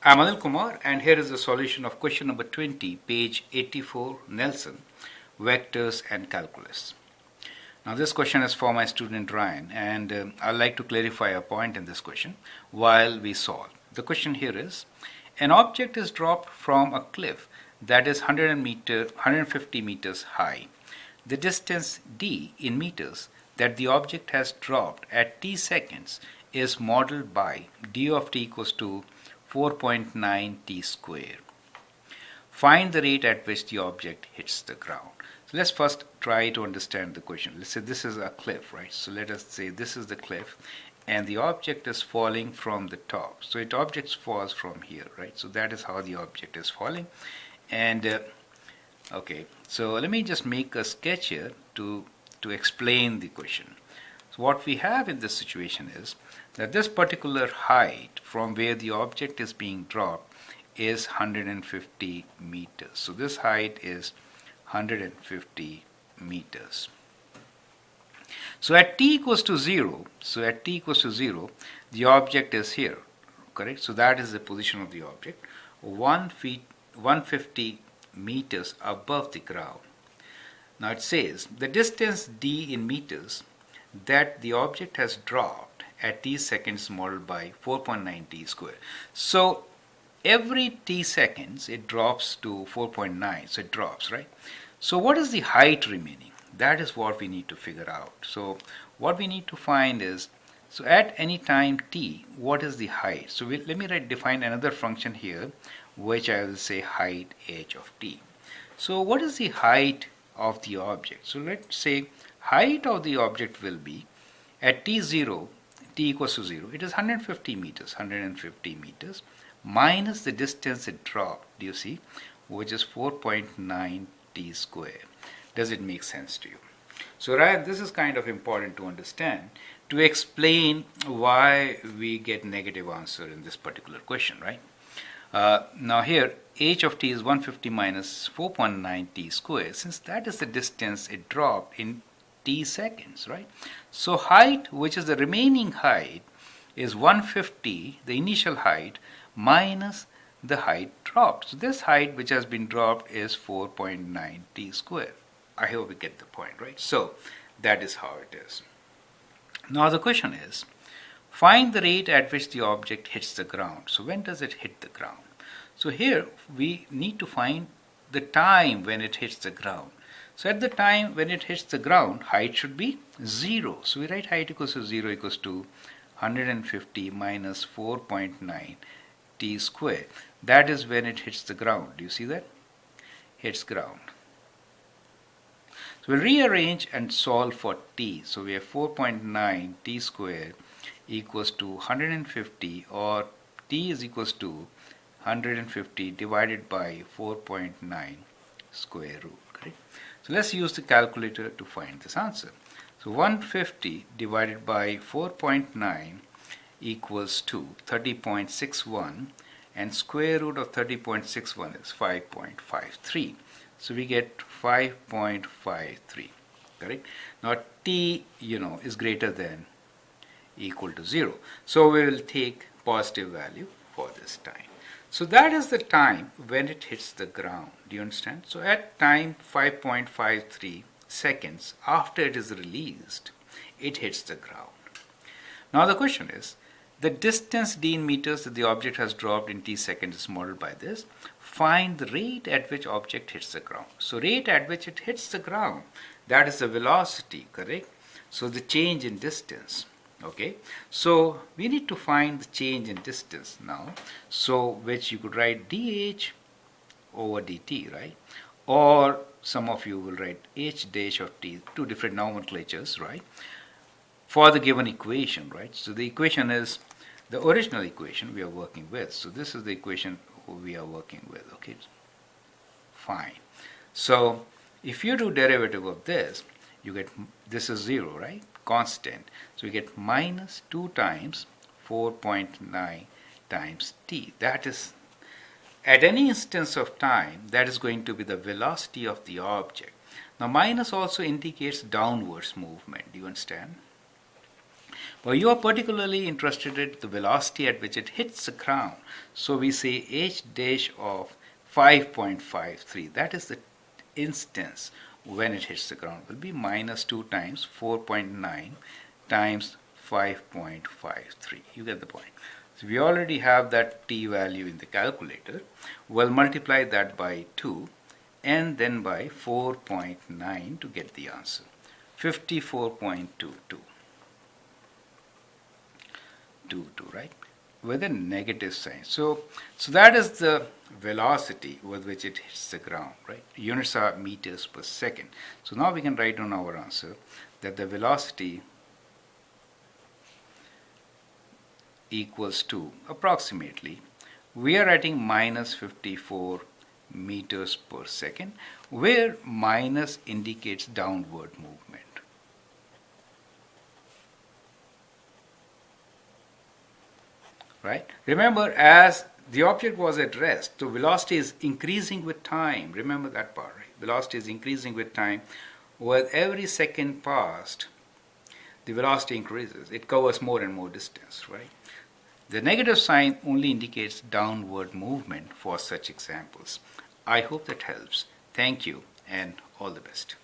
I'm Anil Kumar, and here is the solution of question number 20, page 84, Nelson, Vectors and Calculus. Now, this question is for my student Ryan, and I'd like to clarify a point in this question while we solve. The question here is, an object is dropped from a cliff that is 150 meters high. The distance d in meters that the object has dropped at t seconds is modeled by d of t equals to 4.9 t square. Find the rate at which the object hits the ground. So let's first try to understand the question. Let's say this is a cliff, right? So let us say this is the cliff and the object is falling from the top. So it object falls from here, right? So that is how the object is falling. And okay, so let me just make a sketch here to explain the question. So what we have in this situation is that this particular height from where the object is being dropped is 150 meters. So this height is 150 meters. So at t equals to 0, the object is here, correct? So that is the position of the object, 150 meters above the ground. Now it says the distance d in meters that the object has dropped at t seconds modeled by 4.9 t square. So every t seconds it drops to 4.9, so it drops, right? So what is the height remaining? That is what we need to figure out. So what we need to find is, so at any time t, what is the height? So let me define another function here, which I will say height h of t. So what is the height of the object? So let's say height of the object will be at t0, t equals to 0, it is 150 meters, minus the distance it dropped, do you see, which is 4.9 t square. Does it make sense to you? So Ryan, this is kind of important to understand to explain why we get negative answer in this particular question, right? Now here h of t is 150 minus 4.9 t square, since that is the distance it dropped in t seconds, right? So height, which is the remaining height, is 150, the initial height, minus the height dropped. So this height which has been dropped is 4.9 t square. I hope we get the point, right? So that is how it is. Now the question is, find the rate at which the object hits the ground. So when does it hit the ground? So here we need to find the time when it hits the ground. So at the time when it hits the ground, height should be 0. So we write height equals to 0 equals to 150 minus 4.9 t square. That is when it hits the ground. Do you see that? Hits ground. So we'll rearrange and solve for t. So we have 4.9 t square equals to 150, or t is equals to 150 divided by 4.9 square root, correct? So let's use the calculator to find this answer. So 150 divided by 4.9 equals to 30.61, and square root of 30.61 is 5.53. So we get 5.53, correct? Now t, is greater than equal to 0. So we will take positive value for this time. So that is the time when it hits the ground. Do you understand? So at time 5.53 seconds after it is released, it hits the ground. Now the question is, the distance d in meters that the object has dropped in t seconds is modeled by this. Find the rate at which object hits the ground. So rate at which it hits the ground, that is the velocity, correct? So the change in distance. Okay, so we need to find the change in distance now, so which you could write dh over dt, right? Or some of you will write h dash of t, two different nomenclatures, right? For the given equation, right? So the equation is the original equation we are working with. So this is the equation we are working with, okay? Fine. So if you do derivative of this, you get, this is 0, right? Constant. So we get minus 2 times 4.9 times t. That is, at any instance of time, that is going to be the velocity of the object. Now minus also indicates downwards movement. Do you understand? But you are particularly interested in the velocity at which it hits the ground. So we say h dash of 5.53. That is the instance when it hits the ground will be minus 2 times 4.9 times 5.53. You get the point. So we already have that t value in the calculator. We'll multiply that by 2 and then by 4.9 to get the answer. 54.22. Right? With a negative sign. So that is the velocity with which it hits the ground, right? Units are meters per second. So now we can write down our answer that the velocity equals to approximately, we are writing minus 54 meters per second, where minus indicates downward movement. Right? Remember, as the object was at rest, the velocity is increasing with time. Remember that part, right? Velocity is increasing with time. With every second passed, the velocity increases. It covers more and more distance, right? The negative sign only indicates downward movement for such examples. I hope that helps. Thank you and all the best.